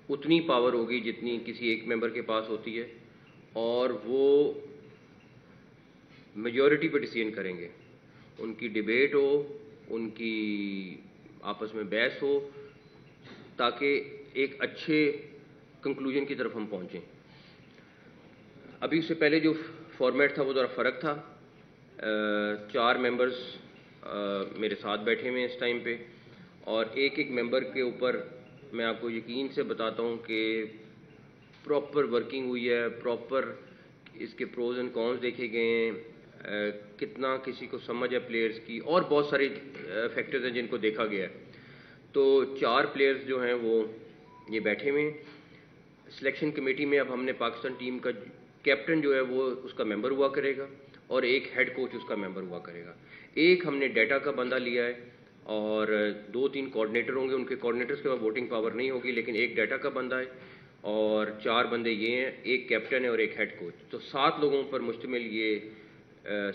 اتنی پاور ہوگی جتنی کسی ایک ممبر کے پاس ہوتی ہے، اور وہ میجورٹی پہ ڈیسیژن کریں گے. ان کی ڈیبیٹ ہو، ان کی آپس میں بحث ہو، تاکہ ایک اچھے کنکلوژن کی طرف ہم پہنچیں. ابھی اس سے پہلے جو فارمیٹ تھا وہ ذرا فرق تھا. 4 ممبرز میرے ساتھ بیٹھے ہوئے ہیں اس ٹائم پہ، اور ایک ممبر کے اوپر میں آپ کو یقین سے بتاتا ہوں کہ پراپر ورکنگ ہوئی ہے، پراپر اس کے پروز اینڈ کونز دیکھے گئے ہیں، کتنا کسی کو سمجھ ہے پلیئرز کی، اور بہت سارے فیکٹرز ہیں جن کو دیکھا گیا ہے. تو 4 پلیئرز جو ہیں وہ یہ بیٹھے ہوئے ہیں. سلیکشن کمیٹی میں اب ہم نے پاکستان ٹیم کا کیپٹن جو ہے وہ اس کا ممبر ہوا کرے گا، اور ایک ہیڈ کوچ اس کا ممبر ہوا کرے گا. ایک ہم نے ڈیٹا کا بندہ لیا ہے، اور 2-3 کوآرڈینیٹر ہوں گے. ان کے کوآرڈینیٹرز کے بعد ووٹنگ پاور نہیں ہوگی، لیکن ایک ڈیٹا کا بندہ ہے، اور 4 بندے یہ ہیں، ایک کیپٹن ہے اور ایک ہیڈ کوچ. تو 7 لوگوں پر مشتمل یہ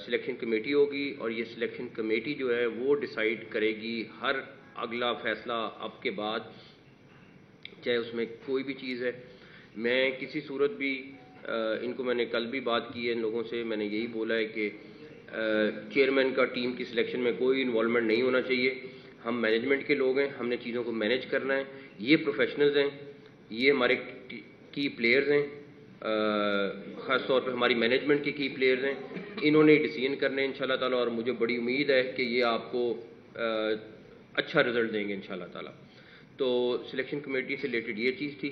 سلیکشن کمیٹی ہوگی، اور یہ سلیکشن کمیٹی جو ہے وہ ڈیسائیڈ کرے گی ہر اگلا فیصلہ اب کے بعد، چاہے اس میں کوئی بھی چیز ہے. میں کسی صورت بھی ان کو میں نے کل بھی بات کی ہے ان لوگوں سے، میں نے یہی بولا ہے کہ چیئرمین کا ٹیم کی سلیکشن میں کوئی انوالومنٹ نہیں ہونا چاہیے. ہم مینجمنٹ کے لوگ ہیں، ہم نے چیزوں کو مینیج کرنا ہے. یہ پروفیشنلز ہیں، یہ ہمارے کی پلیئرز ہیں، خاص طور پہ ہماری مینجمنٹ کے کی پلیئرز ہیں. انہوں نے ڈیسیژن کرنے ہیں انشاءاللہ تعالیٰ، اور مجھے بڑی امید ہے کہ یہ آپ کو اچھا رزلٹ دیں گے انشاءاللہ تعالیٰ. تو سلیکشن کمیٹی سے ریلیٹڈ یہ چیز تھی.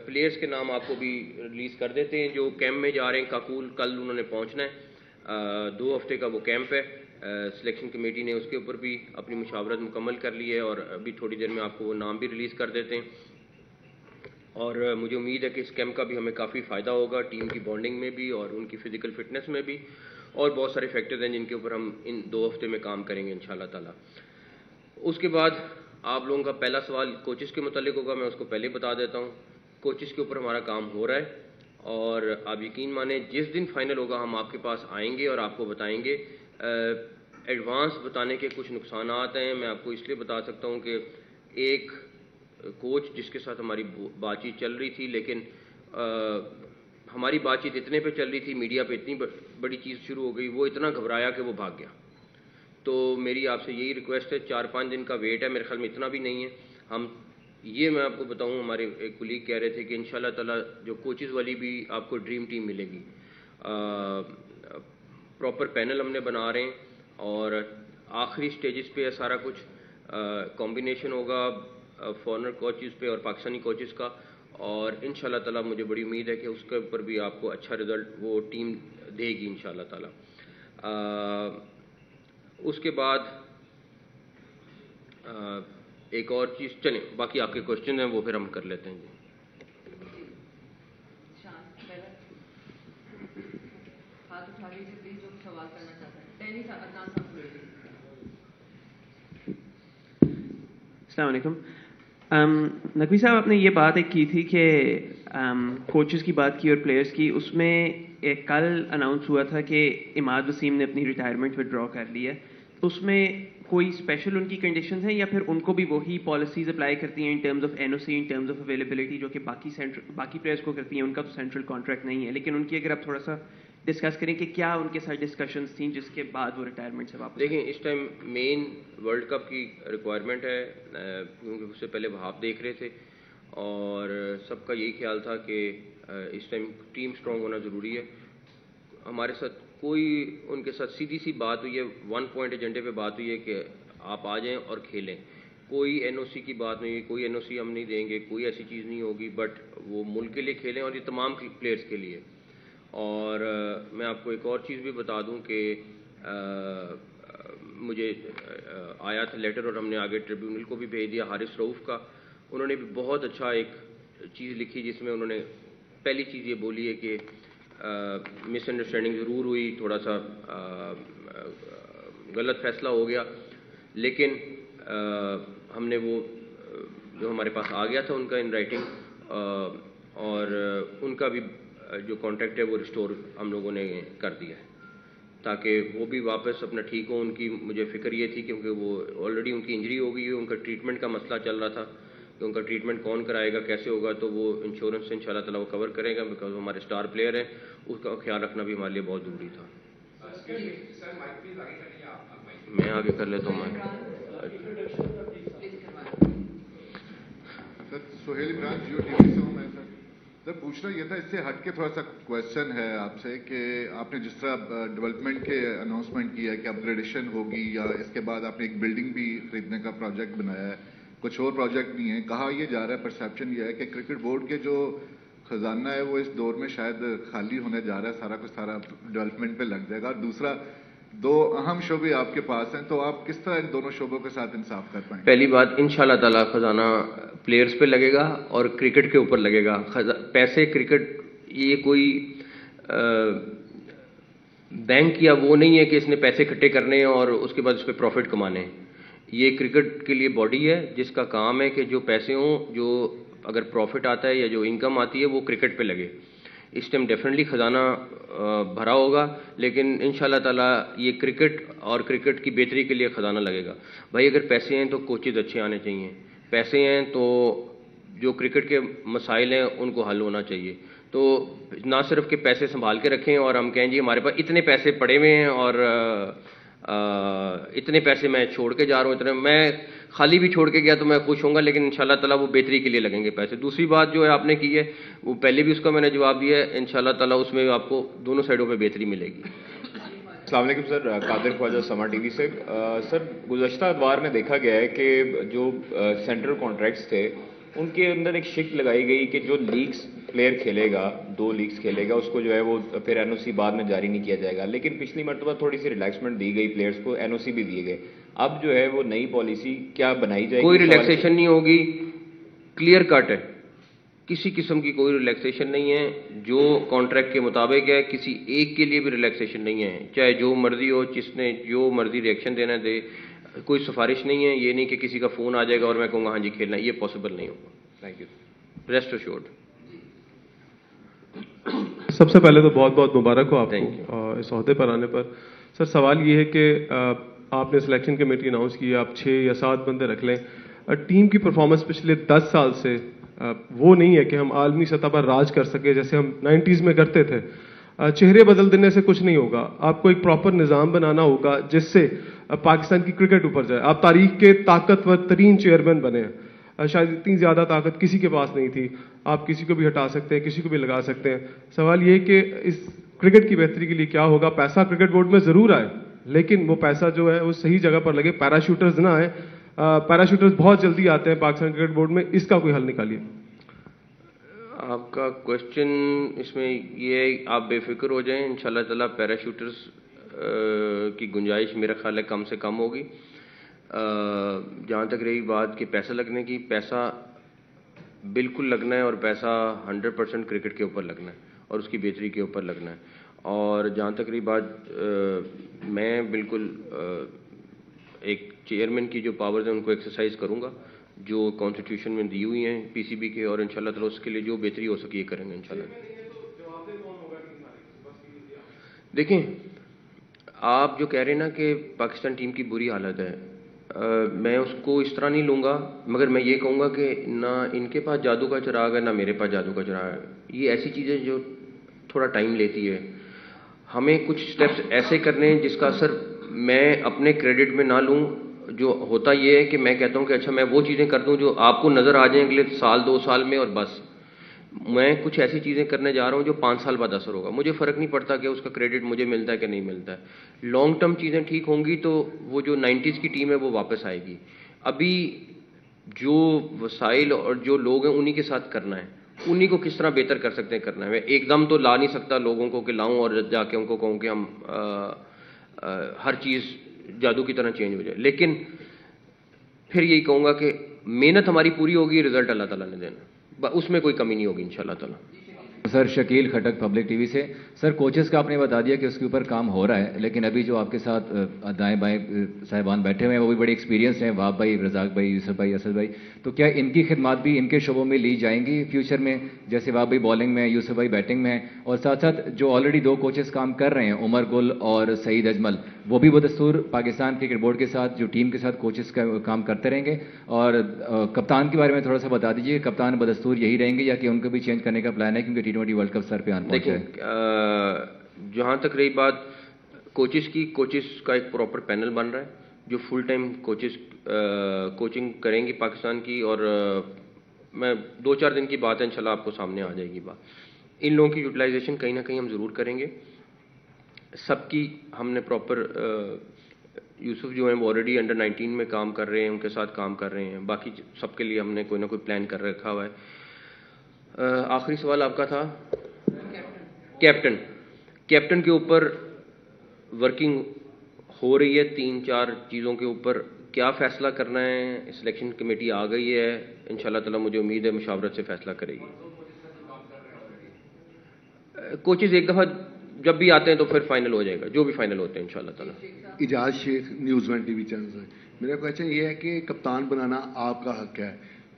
پلیئرز کے نام آپ کو بھی ریلیز کر دیتے ہیں جو کیمپ میں جا رہے ہیں. کاکول کل انہوں نے پہنچنا ہے، 2 ہفتے کا وہ کیمپ ہے. سلیکشن کمیٹی نے اس کے اوپر بھی اپنی مشاورت مکمل کر لی ہے، اور ابھی تھوڑی دیر میں آپ کو وہ نام بھی ریلیز کر دیتے ہیں. اور مجھے امید ہے کہ اس کیمپ کا بھی ہمیں کافی فائدہ ہوگا، ٹیم کی بانڈنگ میں بھی اور ان کی فزیکل فٹنس میں بھی، اور بہت سارے فیکٹرز ہیں جن کے اوپر ہم ان 2 ہفتے میں کام کریں گے انشاءاللہ تعالیٰ. اس کے بعد آپ لوگوں کا پہلا سوال کوچز کے متعلق ہوگا. میں اس کو پہلے بتا دیتا ہوں. کوچز کے اوپر ہمارا کام ہو رہا ہے، اور آپ یقین مانیں جس دن فائنل ہوگا ہم آپ کے پاس آئیں گے اور آپ کو بتائیں گے. ایڈوانس بتانے کے کچھ نقصانات ہیں. میں آپ کو اس لیے بتا سکتا ہوں کہ ایک کوچ جس کے ساتھ ہماری بات چیت چل رہی تھی، لیکن ہماری بات چیت اتنے پہ چل رہی تھی، میڈیا پہ اتنی بڑی چیز شروع ہو گئی، وہ اتنا گھبرایا کہ وہ بھاگ گیا. تو میری آپ سے یہی ریکویسٹ ہے، 4-5 دن کا ویٹ ہے، میرے خیال میں اتنا بھی نہیں ہے. ہم یہ میں آپ کو بتاؤں، ہمارے ایک کولیگ کہہ رہے تھے کہ انشاءاللہ تعالیٰ جو کوچز والی بھی آپ کو ڈریم ٹیم ملے گی. پراپر پینل ہم نے بنا رہے ہیں، اور آخری سٹیجز پہ ہے سارا کچھ. کمبینیشن ہوگا فارنر کوچز پہ اور پاکستانی کوچز کا، اور انشاءاللہ تعالیٰ مجھے بڑی امید ہے کہ اس کے اوپر بھی آپ کو اچھا رزلٹ وہ ٹیم دے گی انشاءاللہ تعالیٰ. اس کے بعد ایک اور چیز، چلیں باقی آپ کے کوشچن ہیں وہ پھر ہم کر لیتے ہیں. السلام علیکم. نقوی صاحب، آپ نے یہ بات ایک کی تھی کہ کوچز کی بات کی اور پلیئرز کی، اس میں ایک کل اناؤنس ہوا تھا کہ اماد وسیم نے اپنی ریٹائرمنٹ ودرا کر لی ہے. تو اس میں کوئی اسپیشل ان کی کنڈیشنز ہیں، یا پھر ان کو بھی وہی پالیسیز اپلائی کرتی ہیں in terms of N O C, in terms of availability, جو کہ باقی پلیئرز کو کرتی ہیں؟ ان کا تو سینٹرل کانٹریکٹ نہیں ہے، لیکن ان کی اگر آپ تھوڑا سا ڈسکس کریں کہ کیا ان کے ساتھ ڈسکشنز تھیں جس کے بعد وہ ریٹائرمنٹ سے واپس؟ دیکھیں، اس ٹائم مین ورلڈ کپ کی ریکوائرمنٹ ہے، کیونکہ اس سے پہلے وہ آپ دیکھ رہے تھے، اور سب کا یہی خیال تھا کہ اس ٹائم ٹیم اسٹرانگ ہونا ضروری ہے. ہمارے ساتھ کوئی ان کے ساتھ سیدھی سی بات ہوئی ہے، 1 پوائنٹ ایجنڈے پہ بات ہوئی ہے کہ آپ آ جائیں اور کھیلیں. کوئی این او سی کی بات نہیں ہوئی، کوئی این او سی ہم نہیں دیں گے، کوئی ایسی چیز نہیں ہوگی. بٹ وہ ملک کے لیے کھیلیں، اور یہ تمام پلیئرز کے لیے. اور میں آپ کو ایک اور چیز بھی بتا دوں کہ مجھے آیا تھا لیٹر، اور ہم نے آگے ٹریبیونل کو بھی بھیج دیا. حارث رؤوف کا انہوں نے بھی بہت اچھا ایک چیز لکھی، جس میں انہوں نے پہلی چیز یہ بولی ہے کہ مس انڈرسٹینڈنگ ضرور ہوئی، تھوڑا سا غلط فیصلہ ہو گیا، لیکن ہم نے وہ جو ہمارے پاس آ گیا تھا ان کا ان رائٹنگ، اور ان کا بھی جو کانٹریکٹ ہے وہ ریسٹور ہم لوگوں نے کر دیا ہے، تاکہ وہ بھی واپس اپنا ٹھیک ہو. ان کی مجھے فکر یہ تھی کیونکہ وہ آلریڈی ان کی انجری ہو گئی ہے، ان کا ٹریٹمنٹ کا مسئلہ چل رہا تھا، کہ ان کا ٹریٹمنٹ کون کرائے گا, کیسے ہوگا, تو وہ انشورنس سے انشاءاللہ تعالیٰ وہ کور کرے گا, بیکاز وہ ہمارے اسٹار پلیئر ہیں, اس کا خیال رکھنا بھی ہمارے لیے بہت ضروری تھا. میں آگے کر لیتا ہوں. سر سہیل عمران جیو ٹی وی سے ہوں میں. سر پوچھنا یہ تھا, اس سے ہٹ کے تھوڑا سا کویشچن ہے آپ سے, کہ آپ نے جس طرح ڈیولپمنٹ کے اناؤنسمنٹ کیا ہے کہ اپ گریڈیشن ہوگی, یا اس کے بعد آپ نے ایک بلڈنگ بھی خریدنے کا پروجیکٹ بنایا ہے, کچھ اور پروجیکٹ بھی ہیں, کہا یہ جا رہا ہے, پرسیپشن یہ ہے کہ کرکٹ بورڈ کے جو خزانہ ہے وہ اس دور میں شاید خالی ہونے جا رہا ہے, سارا کچھ سارا ڈیولپمنٹ پہ لگ جائے گا. اور دوسرا, دو اہم شعبے آپ کے پاس ہیں, تو آپ کس طرح ان دونوں شعبوں کے ساتھ انصاف کر پائیں گے؟ پہلی بات, انشاءاللہ تعالیٰ خزانہ پلیئرز پہ لگے گا اور کرکٹ کے اوپر لگے گا. پیسے کرکٹ یہ کوئی بینک یا وہ نہیں ہے کہ اس نے پیسے اکٹھے کرنے ہیں اور اس کے بعد اس پہ پروفٹ کمانے ہیں. یہ کرکٹ کے لیے باڈی ہے جس کا کام ہے کہ جو پیسے ہوں, جو اگر پروفٹ آتا ہے یا جو انکم آتی ہے وہ کرکٹ پہ لگے. اس ٹائم ڈیفینیٹلی خزانہ بھرا ہوگا, لیکن انشاءاللہ تعالیٰ یہ کرکٹ اور کرکٹ کی بہتری کے لیے خزانہ لگے گا. بھائی اگر پیسے ہیں تو کوچز اچھے آنے چاہیے, پیسے ہیں تو جو کرکٹ کے مسائل ہیں ان کو حل ہونا چاہیے. تو نہ صرف کہ پیسے سنبھال کے رکھیں اور ہم کہیں جی ہمارے پاس اتنے پیسے پڑے ہوئے ہیں اور اتنے پیسے میں چھوڑ کے جا رہا ہوں, اتنے میں خالی بھی چھوڑ کے گیا تو میں خوش ہوں گا, لیکن انشاءاللہ تعالیٰ وہ بہتری کے لیے لگیں گے پیسے. دوسری بات جو ہے آپ نے کی ہے وہ پہلے بھی اس کا میں نے جواب دیا ہے, انشاءاللہ تعالیٰ اس میں آپ کو دونوں سائڈوں پہ بہتری ملے گی. السلام علیکم سر, قادر خواجہ سما ٹی وی سے. سر گزشتہ ادوار میں دیکھا گیا ہے کہ جو سینٹرل کانٹریکٹس تھے ان کے اندر ایک شک لگائی گئی کہ جو لیگز پلیئر کھیلے گا, 2 لیگز کھیلے گا, اس کو جو ہے وہ پھر این او سی بعد میں جاری نہیں کیا جائے گا. لیکن پچھلی مرتبہ تھوڑی سی ریلیکسمنٹ دی گئی پلیئرس کو, این او سی بھی دیے گئے. اب جو ہے وہ نئی پالیسی کیا بنائی جائے گی؟ کوئی ریلیکسیشن نہیں ہوگی, کلیئر کٹ ہے, کسی قسم کی کوئی ریلیکسیشن نہیں ہے. جو کانٹریکٹ کے مطابق ہے, کسی ایک کے لیے بھی ریلیکسیشن نہیں ہے, چاہے جو مرضی ہو, جس نے جو مرضی ریئیکشن دینا دے, کوئی سفارش نہیں ہے. یہ نہیں کہ کسی کا فون آ جائے گا اور میں کہوں گا ہاں جی کھیلنا ہے, یہ پاسبل نہیں ہوگا. Thank you. Rest assured. سب سے پہلے تو بہت بہت مبارک ہو آپ کو اس عہدے پر آنے پر. سر سوال یہ ہے کہ آپ نے سلیکشن کمیٹی اناؤنس کی, آپ 6 یا 7 بندے رکھ لیں. ٹیم کی پرفارمنس پچھلے 10 سال سے وہ نہیں ہے کہ ہم عالمی سطح پر راج کر سکے جیسے ہم 90s میں کرتے تھے. چہرے بدل دینے سے کچھ نہیں ہوگا, آپ کو ایک پراپر نظام بنانا ہوگا جس سے پاکستان کی کرکٹ اوپر جائے. آپ تاریخ کے طاقتور ترین چیئرمین بنے ہیں, شاید اتنی زیادہ طاقت کسی کے پاس نہیں تھی. آپ کسی کو بھی ہٹا سکتے ہیں, کسی کو بھی لگا سکتے ہیں. سوال یہ ہے کہ اس کرکٹ کی بہتری کے لیے کیا ہوگا؟ پیسہ کرکٹ بورڈ میں ضرور آئے, لیکن وہ پیسہ جو ہے وہ صحیح جگہ پر لگے. پیراشوٹرز نہ آئے, پیراشوٹرز بہت جلدی آتے ہیں پاکستان کرکٹ بورڈ میں, اس کا کوئی حل نکالیے. آپ کا کوشچن اس میں یہ ہے, آپ بے فکر ہو جائیں, انشاءاللہ تعالیٰ پیراشوٹرز کی گنجائش میرا خیال ہے کم سے کم ہوگی. جہاں تک رہی بات کہ پیسہ لگنے کی, پیسہ بالکل لگنا ہے اور پیسہ 100% کرکٹ کے اوپر لگنا ہے اور اس کی بہتری کے اوپر لگنا ہے. اور جہاں تک رہی بات, میں بالکل ایک چیئرمین کی جو پاورز ہیں ان کو ایکسرسائز کروں گا جو کانسٹیٹیوشن میں دی ہوئی ہیں پی سی بی کے, اور انشاءاللہ تعالیٰ اس کے لیے جو بہتری ہو سکے یہ کریں گے انشاءاللہ. دیکھیں آپ جو کہہ رہے ہیں نا کہ پاکستان ٹیم کی بری حالت ہے, میں اس کو اس طرح نہیں لوں گا, مگر میں یہ کہوں گا کہ نہ ان کے پاس جادو کا چراغ ہے نہ میرے پاس جادو کا چراغ ہے. یہ ایسی چیزیں جو تھوڑا ٹائم لیتی ہے. ہمیں کچھ سٹیپس ایسے کرنے ہیں جس کا اثر میں اپنے کریڈٹ میں نہ لوں. جو ہوتا یہ ہے کہ میں کہتا ہوں کہ اچھا میں وہ چیزیں کر دوں جو آپ کو نظر آ جائیں اگلے 1-2 سال میں, اور بس میں کچھ ایسی چیزیں کرنے جا رہا ہوں جو 5 سال بعد اثر ہوگا. مجھے فرق نہیں پڑتا کہ اس کا کریڈٹ مجھے ملتا ہے کہ نہیں ملتا ہے. لانگ ٹرم چیزیں ٹھیک ہوں گی تو وہ جو 90s کی ٹیم ہے وہ واپس آئے گی. ابھی جو وسائل اور جو لوگ ہیں انہی کے ساتھ کرنا ہے, انہی کو کس طرح بہتر کر سکتے ہیں کرنا ہے. میں ایک دم تو لا نہیں سکتا لوگوں کو کہ لاؤں اور جا کے ان کو کہوں کہ ہم ہر چیز جادو کی طرح چینج ہو جائے, لیکن پھر یہی کہوں گا کہ محنت ہماری پوری ہوگی, رزلٹ اللہ تعالیٰ نے دینا, اس میں کوئی کمی نہیں ہوگی انشاءاللہ تعالیٰ. Sir Shakeel Khattak public TV سے. سر کوچز کا آپ نے بتا دیا کہ اس کے اوپر کام ہو رہا ہے, لیکن ابھی جو آپ کے ساتھ دائیں بائیں صاحبان بیٹھے ہوئے ہیں وہ بھی بڑے ایکسپیرینس ہیں, وہاب بھائی, رزاق بھائی, یوسف بھائی, اسد بھائی, تو کیا ان کی خدمات بھی ان کے شعبوں میں لی جائیں گی فیوچر میں؟ جیسے وہاب بھائی بالنگ میں, یوسف بھائی بیٹنگ میں, اور ساتھ ساتھ جو آلریڈی 2 کوچز کام کر رہے ہیں عمر گل اور سعید اجمل, وہ بھی بدستور پاکستان کرکٹ بورڈ کے ساتھ جو ٹیم کے ساتھ کوچز کا کام کرتے رہیں گے؟ اور کپتان کے بارے میں تھوڑا سا بتا دیجیے، کپتان بدستور یہی رہیں گے یا کہ ان کو بھی چینج کرنے کا پلان ہے کیونکہ T20 ورلڈ کپ سر پہ آن پہنچا ہے؟ دیکھیں، جہاں تک رہی بات کوچز کی، کوچز کا ایک پراپر پینل بن رہا ہے جو فل ٹائم کوچنگ کریں گی پاکستان کی، اور میں 2-4 دن کی بات ہے، انشاءاللہ آپ کو سامنے آ جائے گی بات. ان لوگوں کی یوٹیلائزیشن کہیں نہ کہیں ہم ضرور کریں گے. سب کی ہم نے پراپر، یوسف جو ہیں وہ آلریڈی انڈر 19 میں کام کر رہے ہیں، ان کے ساتھ کام کر رہے ہیں، باقی سب کے لیے ہم نے کوئی نہ کوئی پلان کر رکھا ہوا ہے. آخری سوال آپ کا تھا کیپٹن کے اوپر ورکنگ ہو رہی ہے، 3-4 چیزوں کے اوپر کیا فیصلہ کرنا ہے. سلیکشن کمیٹی آ گئی ہے، انشاءاللہ تعالی مجھے امید ہے مشاورت سے فیصلہ کرے گی. کوچز ایک دفعہ جب بھی آتے ہیں تو پھر فائنل ہو جائے گا، جو بھی فائنل ہوتے ہیں انشاءاللہ تعالی. اجاز شیخ، نیوز 1 TV چینل سے. میرا کویشچن یہ ہے کہ کپتان بنانا آپ کا حق ہے،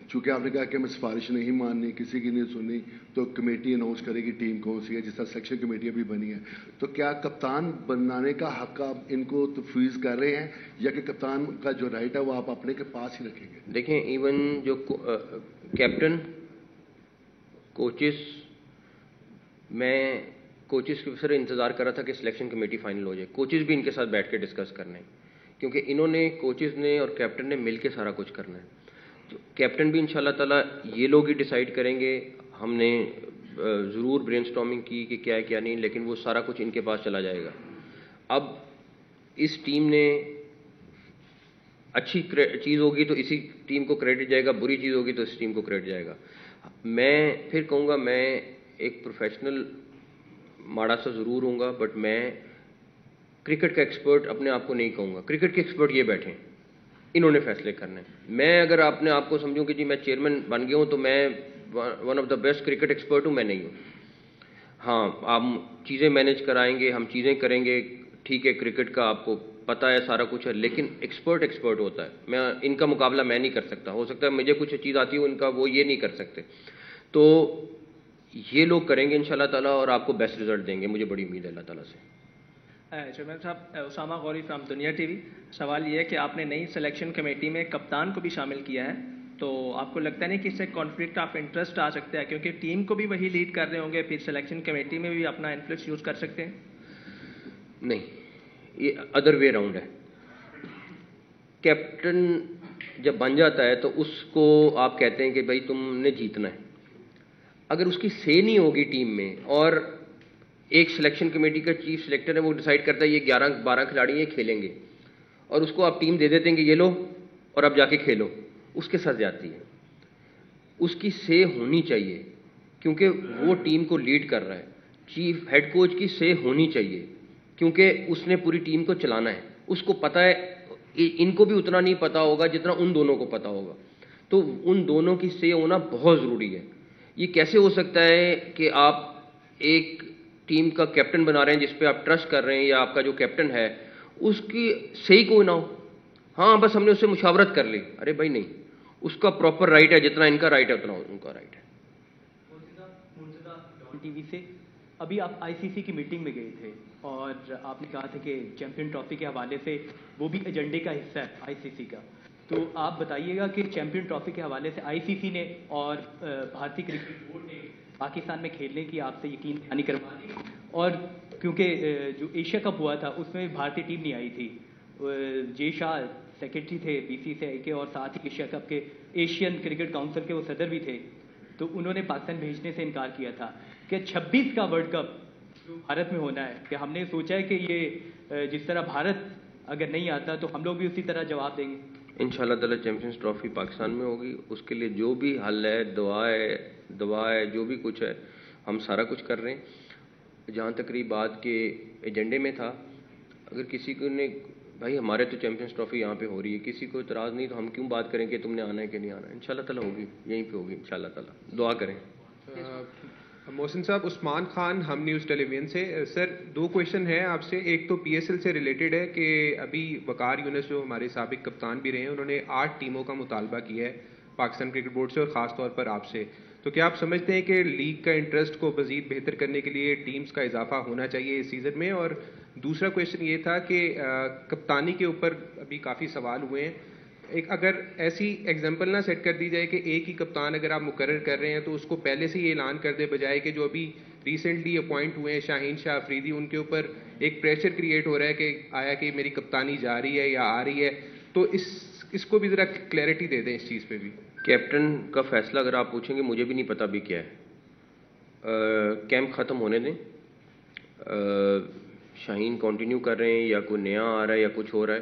چونکہ آپ نے کہا کہ میں سفارش نہیں ماننی، کسی کی نہیں سننی، تو کمیٹی اناؤنس کرے گی ٹیم کون سی ہے، جس طرح سلیکشن کمیٹی ابھی بنی ہے. تو کیا کپتان بنانے کا حق آپ ان کو تفویض کر رہے ہیں، یا کہ کپتان کا جو رائٹ ہے وہ آپ اپنے کے پاس ہی رکھیں گے؟ دیکھیں، ایون جو کیپٹن، کوچز، میں کوچز کے سر انتظار کر رہا تھا کہ سلیکشن کمیٹی فائنل ہو جائے. کوچز بھی ان کے ساتھ بیٹھ کے ڈسکس کرنا ہے، کیونکہ انہوں نے، کوچز نے اور کیپٹن نے مل کے سارا کچھ کرنا ہے. تو کیپٹن بھی انشاءاللہ تعالیٰ یہ لوگ ہی ڈیسائیڈ کریں گے. ہم نے ضرور برین سٹارمنگ کی کہ کیا ہے کیا نہیں، لیکن وہ سارا کچھ ان کے پاس چلا جائے گا. اب اس ٹیم نے اچھی چیز ہوگی تو اسی ٹیم کو کریڈٹ جائے گا، بری چیز ہوگی تو اس ٹیم کو کریڈٹ جائے گا. میں پھر کہوں گا، میں ایک پروفیشنل ماڑا سا ضرور ہوں گا، بٹ میں کرکٹ کا ایکسپرٹ اپنے آپ کو نہیں کہوں گا. کرکٹ کے ایکسپرٹ یہ بیٹھے ہیں، انہوں نے فیصلے کرنے ہیں. میں اگر اپنے آپ کو سمجھوں کہ جی میں چیئرمین بن گیا ہوں تو میں one of the best cricket expert ہوں، میں نہیں ہوں. ہاں، آپ چیزیں مینیج کرائیں گے، ہم چیزیں کریں گے، ٹھیک ہے، کرکٹ کا آپ کو پتہ ہے، سارا کچھ ہے، لیکن ایکسپرٹ ہوتا ہے. میں ان کا مقابلہ میں نہیں کر سکتا. ہو سکتا ہے مجھے کچھ چیز آتی ہو، ان کا وہ یہ نہیں کر سکتے. تو یہ لوگ کریں گے انشاءاللہ تعالیٰ، اور آپ کو بیسٹ رزلٹ دیں گے، مجھے بڑی امید ہے اللہ تعالیٰ سے. چیئرمین صاحب، اسامہ غوری فرام دنیا TV. سوال یہ ہے کہ آپ نے نئی سلیکشن کمیٹی میں کپتان کو بھی شامل کیا ہے، تو آپ کو لگتا نہیں کہ اس سے کانفلکٹ آف انٹرسٹ آ سکتا ہے، کیونکہ ٹیم کو بھی وہی لیڈ کر رہے ہوں گے، پھر سلیکشن کمیٹی میں بھی اپنا انفلوئنس یوز کر سکتے ہیں؟ نہیں، یہ ادر وے راؤنڈ ہے. کیپٹن جب بن جاتا ہے تو اس کو آپ کہتے ہیں کہ بھائی تم نے جیتنا ہے. اگر اس کی سے نہیں ہوگی ٹیم میں، اور ایک سلیکشن کمیٹی کا چیف سلیکٹر ہے، وہ ڈیسائیڈ کرتا ہے یہ 11-12 کھلاڑی یہ کھیلیں گے، اور اس کو آپ ٹیم دے دیتے ہیں کہ یہ لو اور اب جا کے کھیلو، اس کے ساتھ جاتی ہے. اس کی سے ہونی چاہیے، کیونکہ وہ ٹیم کو لیڈ کر رہا ہے. چیف ہیڈ کوچ کی سے ہونی چاہیے، کیونکہ اس نے پوری ٹیم کو چلانا ہے. اس کو پتہ ہے، ان کو بھی اتنا نہیں پتا ہوگا جتنا ان دونوں کو پتا ہوگا. تو ان دونوں کی سے ہونا بہت ضروری ہے. یہ کیسے ہو سکتا ہے کہ آپ ایک ٹیم کا کیپٹن بنا رہے ہیں جس پہ آپ ٹرسٹ کر رہے ہیں، یا آپ کا جو کیپٹن ہے اس کی صحیح کوئی نہ ہو؟ ہاں بس ہم نے اس سے مشاورت کر لی. ارے بھائی نہیں، اس کا پراپر رائٹ ہے، جتنا ان کا رائٹ ہے اتنا ان کا رائٹ ہے. TV سے ابھی آپ ICC کی میٹنگ میں گئے تھے، اور آپ نے کہا تھا کہ چیمپئن ٹرافی کے حوالے سے وہ بھی ایجنڈے کا حصہ ہے ICC کا. تو آپ بتائیے گا کہ چیمپئن ٹرافی کے حوالے سے ICC نے اور بھارتی کرکٹ بورڈ نے پاکستان میں کھیلنے کی آپ سے یقین دہانی کروا دی، اور کیونکہ جو ایشیا کپ ہوا تھا اس میں بھارتی ٹیم نہیں آئی تھی. جے شاہ سیکرٹری تھے BCCI کے، اور ساتھ ہی ایشیا کپ کے ایشین کرکٹ کاؤنسل کے وہ صدر بھی تھے، تو انہوں نے پاکستان بھیجنے سے انکار کیا تھا کہ 26 کا ورلڈ کپ جو بھارت میں ہونا ہے، کہ ہم نے سوچا ہے کہ یہ جس طرح بھارت اگر نہیں آتا تو ہم لوگ بھی اسی طرح جواب دیں گے. انشاءاللہ تعالیٰ چیمپئنز ٹرافی پاکستان میں ہوگی. اس کے لیے جو بھی حل ہے، دعا ہے، جو بھی کچھ ہے، ہم سارا کچھ کر رہے ہیں. جہاں تک رہی بات کے ایجنڈے میں تھا، اگر کسی کو نے بھائی ہمارے تو چیمپئنز ٹرافی یہاں پہ ہو رہی ہے، کسی کو اعتراض نہیں، تو ہم کیوں بات کریں کہ تم نے آنا ہے کہ نہیں آنا ہے. انشاءاللہ تعالیٰ ہوگی، یہیں پہ ہوگی انشاءاللہ تعالیٰ. دعا کریں. محسن صاحب، عثمان خان، ہم نیوز ٹیلی ویژن سے. سر 2 کویشچن ہیں آپ سے. ایک تو PSL سے ریلیٹڈ ہے کہ ابھی وقار یونس جو ہمارے سابق کپتان بھی رہے ہیں، انہوں نے 8 ٹیموں کا مطالبہ کیا ہے پاکستان کرکٹ بورڈ سے اور خاص طور پر آپ سے. تو کیا آپ سمجھتے ہیں کہ لیگ کا انٹرسٹ کو مزید بہتر کرنے کے لیے ٹیمز کا اضافہ ہونا چاہیے اس سیزن میں؟ اور دوسرا کویشچن یہ تھا کہ کپتانی کے اوپر ابھی کافی سوال ہوئے ہیں. ایک اگر ایسی ایگزامپل نہ سیٹ کر دی جائے کہ ایک ہی کپتان اگر آپ مقرر کر رہے ہیں تو اس کو پہلے سے یہ اعلان کر دے، بجائے کہ جو ابھی ریسنٹلی اپوائنٹ ہوئے ہیں شاہین شاہ افریدی، ان کے اوپر ایک پریشر کریٹ ہو رہا ہے کہ آیا کہ میری کپتانی جا رہی ہے یا آ رہی ہے. تو اس کو بھی ذرا کلیئرٹی دے دیں اس چیز پہ بھی. کیپٹن کا فیصلہ اگر آپ پوچھیں گے، مجھے بھی نہیں پتا بھی کیا ہے. کیمپ ختم ہونے دیں، شاہین کنٹینیو کر رہے ہیں یا کوئی نیا آ رہا ہے یا کچھ ہو رہا ہے.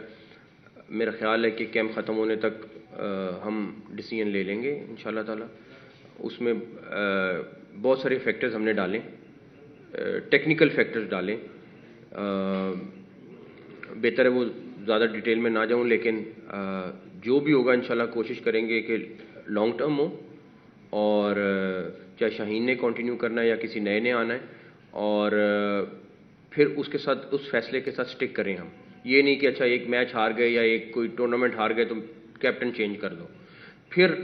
میرا خیال ہے کہ کیمپ ختم ہونے تک ہم ڈیسیژن لے لیں گے انشاءاللہ تعالی. اس میں بہت سارے فیکٹرز ہم نے ڈالیں، ٹیکنیکل فیکٹرز ڈالیں. بہتر ہے وہ زیادہ ڈیٹیل میں نہ جاؤں، لیکن جو بھی ہوگا انشاءاللہ کوشش کریں گے کہ لانگ ٹرم ہو، اور چاہے شاہین نے کنٹینیو کرنا ہے یا کسی نئے نے آنا ہے، اور پھر اس کے ساتھ اس فیصلے کے ساتھ سٹک کریں. ہم یہ نہیں کہ اچھا ایک میچ ہار گئے یا ایک کوئی ٹورنامنٹ ہار گئے تو کیپٹن چینج کر دو. پھر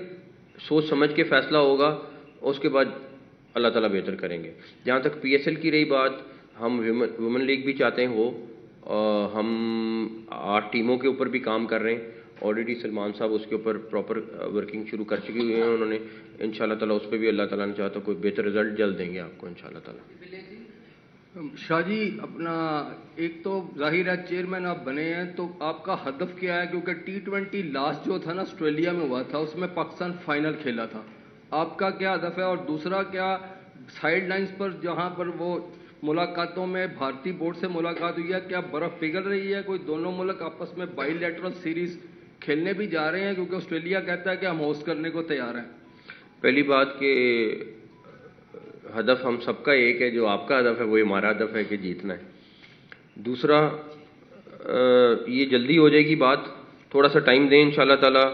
سوچ سمجھ کے فیصلہ ہوگا، اس کے بعد اللہ تعالیٰ بہتر کریں گے. جہاں تک پی ایس ایل کی رہی بات، ہم ویمن لیگ بھی چاہتے ہیں ہو. ہم 8 ٹیموں کے اوپر بھی کام کر رہے ہیں. آلریڈی سلمان صاحب اس کے اوپر پراپر ورکنگ شروع کر چکے ہوئے ہیں. انہوں نے انشاءاللہ تعالیٰ اس پہ بھی اللہ تعالیٰ نے چاہا تو کوئی بہتر رزلٹ جلد دیں گے آپ کو انشاءاللہ تعالیٰ. شاہ جی، اپنا ایک تو ظاہر ہے چیئرمین آپ بنے ہیں، تو آپ کا ہدف کیا ہے؟ کیونکہ T20 لاسٹ جو تھا نا آسٹریلیا میں ہوا تھا، اس میں پاکستان فائنل کھیلا تھا. آپ کا کیا ہدف ہے؟ اور دوسرا کیا سائیڈ لائنز پر جہاں پر وہ ملاقاتوں میں بھارتی بورڈ سے ملاقات ہوئی ہے، کیا برف پگھل رہی ہے؟ کوئی دونوں ملک آپس میں بائی لیٹرل سیریز کھیلنے بھی جا رہے ہیں؟ کیونکہ آسٹریلیا کہتا ہے کہ ہم ہوسٹ کرنے کو تیار ہیں. پہلی بات کہ ہدف ہم سب کا ایک ہے، جو آپ کا ہدف ہے وہی ہمارا ہدف ہے کہ جیتنا ہے. دوسرا یہ جلدی ہو جائے گی بات، تھوڑا سا ٹائم دیں انشاءاللہ تعالیٰ.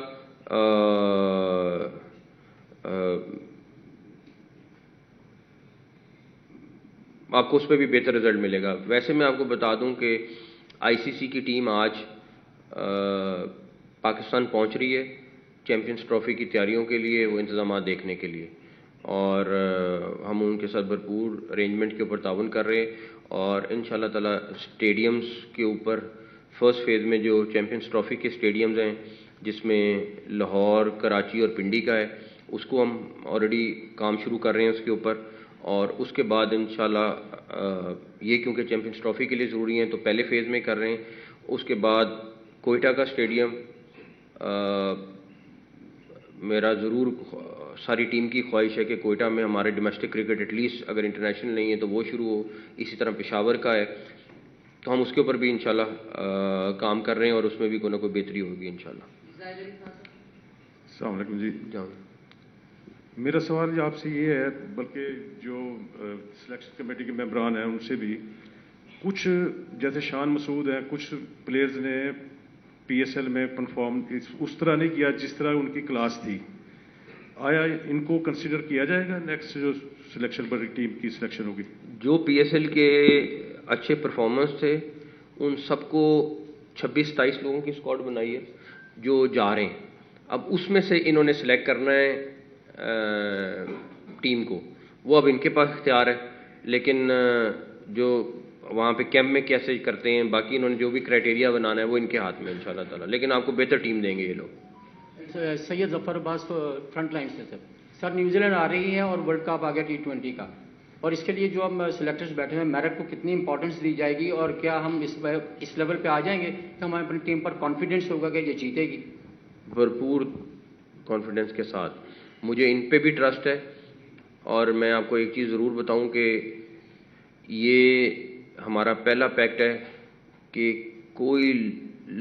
آپ کو اس پہ بھی بہتر رزلٹ ملے گا. ویسے میں آپ کو بتا دوں کہ آئی سی سی کی ٹیم آج پاکستان پہنچ رہی ہے چیمپئنز ٹرافی کی تیاریوں کے لیے، وہ انتظامات دیکھنے کے لیے، اور ہم ان کے ساتھ بھرپور ارینجمنٹ کے اوپر تعاون کر رہے ہیں. اور انشاءاللہ تعالیٰ اسٹیڈیمز کے اوپر فرسٹ فیز میں جو چیمپئنز ٹرافی کے اسٹیڈیمز ہیں، جس میں لاہور، کراچی اور پنڈی کا ہے، اس کو ہم آلریڈی کام شروع کر رہے ہیں اس کے اوپر. اور اس کے بعد انشاءاللہ یہ کیونکہ چیمپئنز ٹرافی کے لیے ضروری ہیں تو پہلے فیز میں کر رہے ہیں. اس کے بعد کوئٹہ کا اسٹیڈیم میرا ضرور ساری ٹیم کی خواہش ہے کہ کوئٹہ میں ہمارے ڈومیسٹک کرکٹ ایٹ لیسٹ اگر انٹرنیشنل نہیں ہے تو وہ شروع ہو. اسی طرح پشاور کا ہے، تو ہم اس کے اوپر بھی انشاءاللہ کام کر رہے ہیں اور اس میں بھی کوئی نہ کوئی بہتری ہوگی انشاءاللہ. السلام علیکم جی. جان میرا سوال آپ سے یہ ہے، بلکہ جو سلیکشن کمیٹی کے ممبران ہیں ان سے بھی، کچھ جیسے شان مسعود ہیں، کچھ پلیئرز نے پی ایس ایل میں پرفارم اس طرح نہیں کیا جس طرح ان کی کلاس تھی. آیا ان کو کنسیڈر کیا جائے گا نیکسٹ جو سلیکشن پر ٹیم کی سلیکشن ہوگی؟ جو پی ایس ایل کے اچھے پرفارمنس تھے ان سب کو 26-27 لوگوں کی اسکواڈ بنائی ہے جو جا رہے ہیں. اب اس میں سے انہوں نے سلیکٹ کرنا ہے ٹیم کو، وہ اب ان کے پاس اختیار ہے. لیکن جو وہاں پہ کیمپ میں کیسے کرتے ہیں، باقی انہوں نے جو بھی کرائٹیریا بنانا ہے وہ ان کے ہاتھ میں انشاءاللہ تعالیٰ. لیکن آپ کو بہتر ٹیم دیں گے یہ لوگ. سید ظفر عباس فرنٹ لائن سے سر نیوزی لینڈ آ رہی ہے اور ورلڈ کپ آ گیا T20 کا، اور اس کے لیے جو ہم سلیکٹرز بیٹھے ہیں میرٹ کو کتنی امپورٹنس دی جائے گی، اور کیا ہم اس لیول پہ آ جائیں گے کہ ہماری اپنی ٹیم پر کانفیڈنس ہوگا کہ یہ جیتے گی؟ بھرپور کانفیڈنس کے ساتھ. مجھے ان پہ بھی ٹرسٹ ہے، اور میں آپ کو ایک چیز ضرور بتاؤں کہ یہ ہمارا پہلا پیکٹ ہے کہ کوئی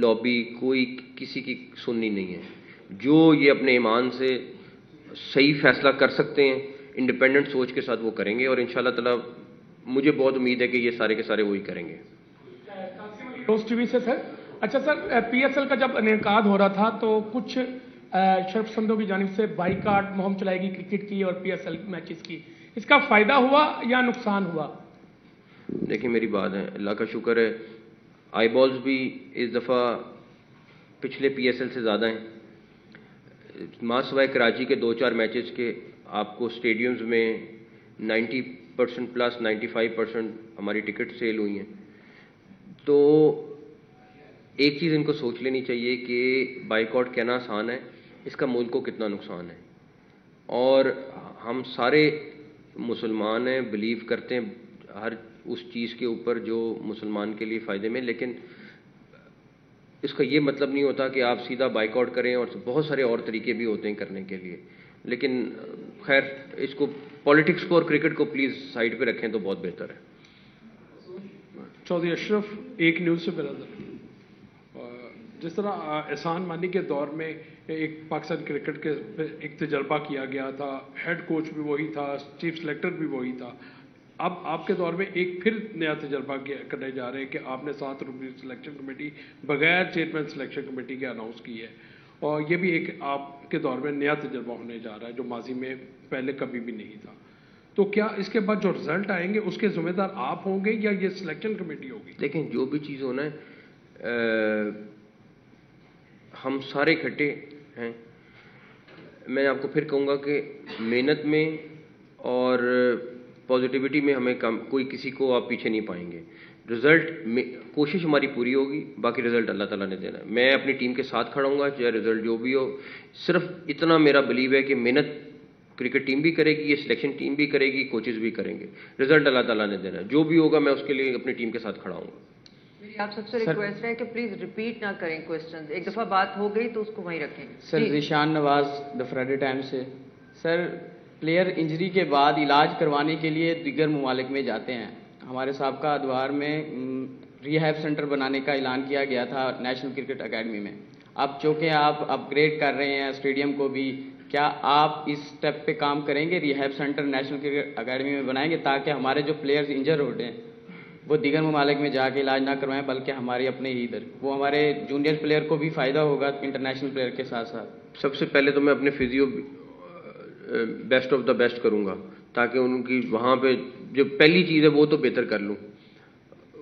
لابی، کوئی کسی کی سننی نہیں ہے. جو یہ اپنے ایمان سے صحیح فیصلہ کر سکتے ہیں انڈیپینڈنٹ سوچ کے ساتھ وہ کریں گے، اور انشاءاللہ تعالیٰ مجھے بہت امید ہے کہ یہ سارے کے سارے وہی کریں گے. روز ٹی وی سے سر. اچھا سر، پی ایس ایل کا جب انعقاد ہو رہا تھا تو کچھ شرف پسندوں کی جانب سے بائیکاٹ مہم چلائی گئی کرکٹ کی اور پی ایس ایل میچز کی، اس کا فائدہ ہوا یا نقصان ہوا؟ دیکھیں میری بات ہے، اللہ کا شکر ہے آئی بالز بھی اس دفعہ پچھلے پی ایس ایل سے زیادہ ہیں. ماں سوائے کراچی کے 2-4 میچز کے آپ کو اسٹیڈیمز میں 90% پلس 95% ہماری ٹکٹ سیل ہوئی ہیں. تو ایک چیز ان کو سوچ لینی چاہیے کہ بائیکاٹ کہنا آسان ہے, اس کا ملک کو کتنا نقصان ہے. اور ہم سارے مسلمان ہیں, بلیو کرتے ہیں ہر اس چیز کے اوپر جو مسلمان کے لیے فائدے میں, لیکن اس کا یہ مطلب نہیں ہوتا کہ آپ سیدھا بائیکاٹ کریں, اور بہت سارے اور طریقے بھی ہوتے ہیں کرنے کے لیے. لیکن خیر اس کو پالیٹکس کو اور کرکٹ کو پلیز سائڈ پہ رکھیں تو بہت بہتر ہے. چودھری اشرف, ایک نیوز سے برادر. جس طرح احسان مانی کے دور میں ایک پاکستان کرکٹ کے ایک تجربہ کیا گیا تھا, ہیڈ کوچ بھی وہی تھا, چیف سلیکٹر بھی وہی تھا, اب آپ کے دور میں ایک پھر نیا تجربہ کرنے جا رہے ہیں کہ آپ نے 7 رکنی سلیکشن کمیٹی بغیر چیئرمین سلیکشن کمیٹی کے اناؤنس کی ہے, اور یہ بھی ایک آپ کے دور میں نیا تجربہ ہونے جا رہا ہے جو ماضی میں پہلے کبھی بھی نہیں تھا. تو کیا اس کے بعد جو رزلٹ آئیں گے اس کے ذمہ دار آپ ہوں گے یا یہ سلیکشن کمیٹی ہوگی؟ دیکھیں جو بھی چیز ہونا ہے ہم سارے اکٹھے ہیں. میں آپ کو پھر کہوں گا کہ محنت میں اور پازیٹیوٹی میں ہمیں کوئی کسی کو آپ پیچھے نہیں پائیں گے. رزلٹ کوشش ہماری پوری ہوگی, باقی رزلٹ اللہ تعالیٰ نے دینا ہے. میں اپنی ٹیم کے ساتھ کھڑا ہوں گا چاہے رزلٹ جو بھی ہو. صرف اتنا میرا بلیو ہے کہ محنت کرکٹ ٹیم بھی کرے گی, یہ سلیکشن ٹیم بھی کرے گی, کوچز بھی کریں گے. رزلٹ اللہ تعالیٰ نے دینا ہے, جو بھی ہوگا میں اس کے لیے اپنی ٹیم کے ساتھ کھڑا ہوں گا. میری آپ سب سے ریکویسٹ ہے کہ پلیز ریپیٹ نہ کریں کویسچنز, ایک دفعہ بات ہو گئی تو اس کو وہیں رکھیں. سر ذیشان نواز دا فرائیڈے ٹائم سے. سر پلیئر انجری کے بعد علاج کروانے کے لیے دیگر ممالک میں جاتے ہیں. ہمارے سابقہ ادوار میں ریہیب سینٹر بنانے کا اعلان کیا گیا تھا نیشنل کرکٹ اکیڈمی میں. اب چونکہ آپ اپ گریڈ کر رہے ہیں اسٹیڈیم کو بھی, کیا آپ اس اسٹیپ پہ کام کریں گے, rehab centre national cricket academy میں بنائیں گے تاکہ ہمارے جو پلیئرز انجر ہوتے ہیں وہ دیگر ممالک میں جا کے علاج نہ کروائیں بلکہ ہمارے اپنے ہی ادھر, وہ ہمارے جونیئر پلیئر کو بھی فائدہ ہوگا انٹرنیشنل پلیئر کے ساتھ ساتھ. سب سے پہلے تو میں اپنے physio best of the best کروں گا تاکہ ان کی وہاں پہ جو پہلی چیز ہے وہ تو بہتر کر لوں,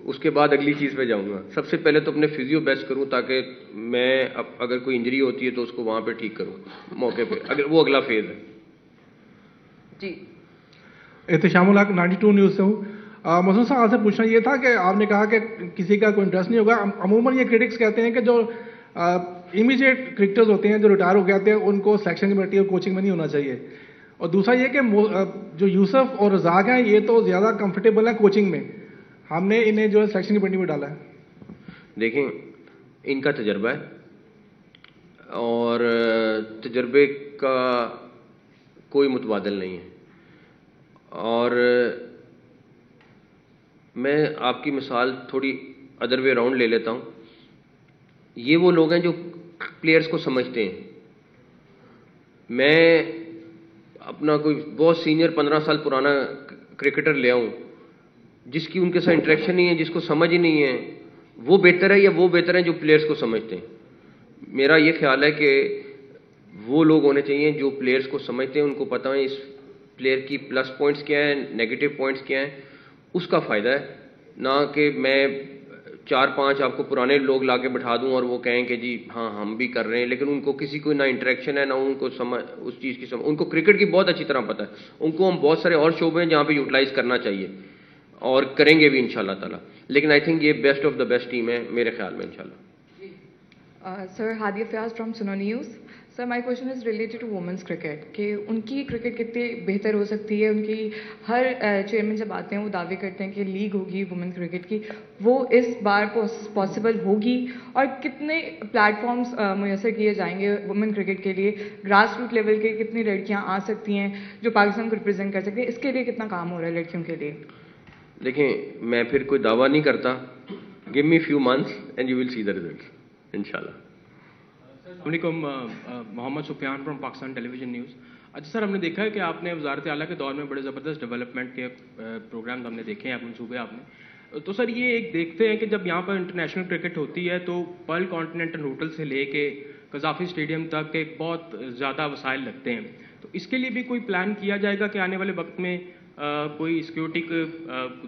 اس کے بعد اگلی چیز پہ جاؤں گا. سب سے پہلے تو اپنے فزیو بیسٹ کروں تاکہ میں اگر کوئی انجری ہوتی ہے تو اس کو وہاں پہ ٹھیک کروں موقع پہ, اگر وہ اگلا فیز ہے. جی احتشام الحق 92 نیوز سے ہوں. مسعود صاحب آپ سے پوچھنا یہ تھا کہ آپ نے کہا کہ کسی کا کوئی انٹرسٹ نہیں ہوگا. عموماً یہ کرٹکس کہتے ہیں کہ جو امیجیٹ کرکٹرز ہوتے ہیں جو ریٹائر ہو گئے ہیں ان کو سلیکشن کمیٹی اور کوچنگ میں نہیں ہونا چاہیے. اور دوسرا یہ کہ جو یوسف اور رزاق ہیں یہ تو زیادہ کمفرٹیبل ہیں کوچنگ میں, ہم نے انہیں جو ہے سلیکشن کمیٹی میں ڈالا ہے. دیکھیں ان کا تجربہ ہے اور تجربے کا کوئی متبادل نہیں ہے. اور میں آپ کی مثال تھوڑی ادر وے راؤنڈ لے لیتا ہوں. یہ وہ لوگ ہیں جو پلیئرز کو سمجھتے ہیں. میں اپنا کوئی بہت سینئر 15 سال پرانا کرکٹر لے آؤں جس کی ان کے ساتھ انٹریکشن نہیں ہے, جس کو سمجھ ہی نہیں ہے, وہ بہتر ہے یا وہ بہتر ہیں جو پلیئرز کو سمجھتے ہیں؟ میرا یہ خیال ہے کہ وہ لوگ ہونے چاہیے جو پلیئرز کو سمجھتے ہیں, ان کو پتہ ہے اس پلیئر کی پلس پوائنٹس کیا ہیں, نیگیٹو پوائنٹس کیا ہیں, اس کا فائدہ ہے. نہ کہ میں 4-5 آپ کو پرانے لوگ لا کے بٹھا دوں اور وہ کہیں کہ جی ہاں ہم بھی کر رہے ہیں, لیکن ان کو کسی کو نہ انٹریکشن ہے نہ ان کو سمجھ اس چیز کی سمجھ. ان کو کرکٹ کی بہت اچھی طرح پتہ ہے, ان کو ہم بہت سارے اور شعبے ہیں جہاں پہ یوٹیلائز کرنا چاہیے اور کریں گے بھی انشاءاللہ تعالیٰ. لیکن آئی تھنک یہ best of the best team ہے میرے خیال میں انشاءاللہ. Sir Hadia Fayyaz from Suno news. Sir my question is related to women's cricket کہ ان کی کرکٹ کتنی بہتر ہو سکتی ہے. ان کی ہر چیئرمین جب آتے ہیں وہ دعوے کرتے ہیں کہ لیگ ہوگی وومن کرکٹ کی, وہ اس بار پاسبل ہوگی, اور کتنے پلیٹ فارمز میسر کیے جائیں گے وومن کرکٹ کے لیے, گراس روٹ لیول کے کتنی لڑکیاں آ سکتی ہیں جو پاکستان کو ریپرزینٹ کر سکتی ہیں, اس کے لیے کتنا کام ہو رہا ہے لڑکیوں کے لیے؟ دیکھیں میں پھر کوئی دعویٰ نہیں کرتا. Give me few months and you will see the results انشاءاللہ. السلام علیکم, Muhammad Sufyan from Pakistan television news. اچھا سر, ہم نے دیکھا ہے کہ آپ نے وزارت اعلیٰ کے دور میں بڑے زبردست ڈیولپمنٹ کے پروگرامز ہم نے دیکھے ہیں, منصوبے آپ نے. تو سر یہ ایک دیکھتے ہیں کہ جب یہاں پر انٹرنیشنل کرکٹ ہوتی ہے تو پرل کانٹیننٹل ہوٹل سے لے کے قذافی اسٹیڈیم تک ایک بہت زیادہ وسائل لگتے ہیں. تو اس کے لیے بھی کوئی پلان کیا جائے گا کہ آنے والے وقت میں کوئی سیکورٹی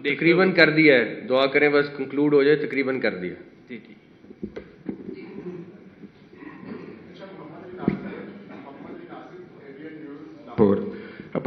تقریباً کر دیا ہے, دعا کریں بس کنکلوڈ ہو جائے, تقریباً کر دیا. جی جی.